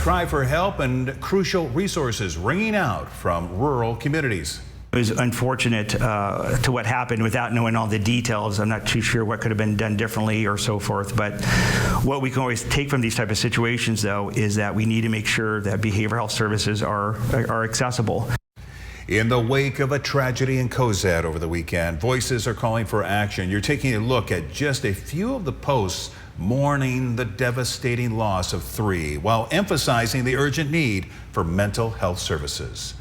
cry for help and crucial resources ringing out from rural communities. It was unfortunate to what happened without knowing all the details. I'm not too sure what could have been done differently or so forth. But what we can always take from these type of situations, though, is that we need to make sure that behavioral health services are accessible. In the wake of a tragedy in Cozad over the weekend, voices are calling for action. You're taking a look at just a few of the posts mourning the devastating loss of 3 while emphasizing the urgent need for mental health services.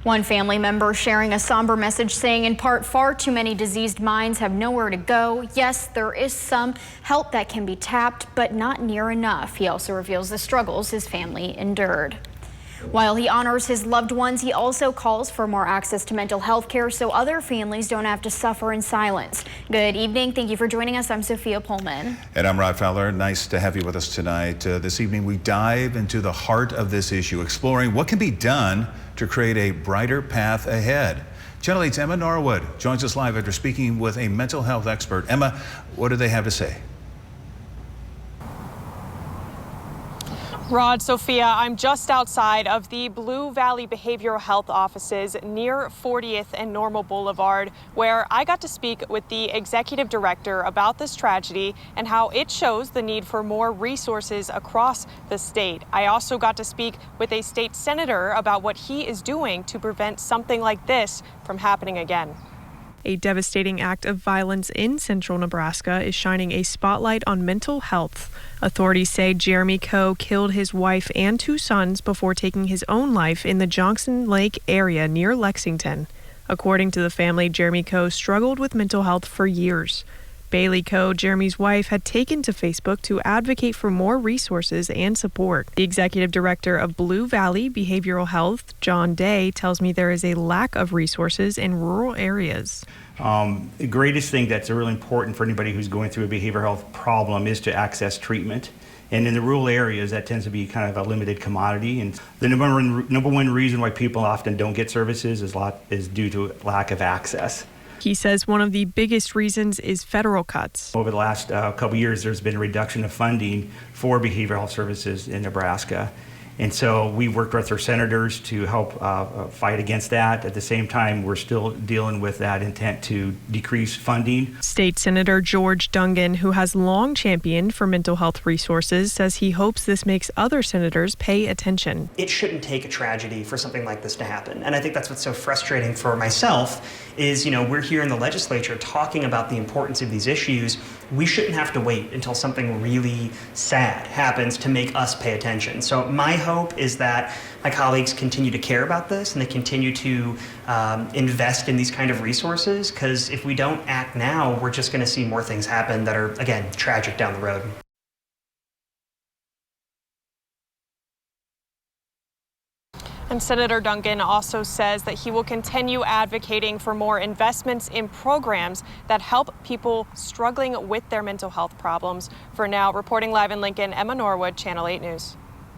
One family member sharing a somber message saying, in part, far too many diseased minds have nowhere to go. Yes, there is some help that can be tapped, but not near enough. He also reveals the struggles his family endured. While he honors his loved ones, he also calls for more access to mental health care so other families don't have to suffer in silence. Good evening. Thank you for joining us. I'm Sophia Pullman. And I'm Rod Fowler. Nice to have you with us tonight. This evening, we dive into the heart of this issue, exploring what can be done to create a brighter path ahead. Channel 8's Emma Norwood joins us live after speaking with a mental health expert. Emma, what do they have to say? Rod, Sophia, I'm just outside of the Blue Valley Behavioral Health offices near 40th and Normal Boulevard, where I got to speak with the executive director about this tragedy and how it shows the need for more resources across the state. I also got to speak with a state senator about what he is doing to prevent something like this from happening again. A devastating act of violence in central Nebraska is shining a spotlight on mental health. Authorities say Jeremy Coe killed his wife and 2 sons before taking his own life in the Johnson Lake area near Lexington. According to the family, Jeremy Coe struggled with mental health for years. Bailey Coe, Jeremy's wife, had taken to Facebook to advocate for more resources and support. The executive director of Blue Valley Behavioral Health, John Day, tells me there is a lack of resources in rural areas. The greatest thing that's really important for anybody who's going through a behavioral health problem is to access treatment. And in the rural areas, that tends to be kind of a limited commodity. And the number one reason why people often don't get services is due to lack of access. He says one of the biggest reasons is federal cuts. Over the last couple of years, there's been a reduction of funding for behavioral health services in Nebraska. And so we worked with our senators to help fight against that. At the same time, we're still dealing with that intent to decrease funding. State Senator George Dungan, who has long championed for mental health resources, says he hopes this makes other senators pay attention. It shouldn't take a tragedy for something like this to happen. And I think that's what's so frustrating for myself is, we're here in the legislature talking about the importance of these issues. We shouldn't have to wait until something really sad happens to make us pay attention. So my hope is that my colleagues continue to care about this and they continue to invest in these kind of resources, because if we don't act now, we're just going to see more things happen that are, again, tragic down the road. And Senator Dungan also says that he will continue advocating for more investments in programs that help people struggling with their mental health problems. For now, reporting live in Lincoln, Emma Norwood, Channel 8 News.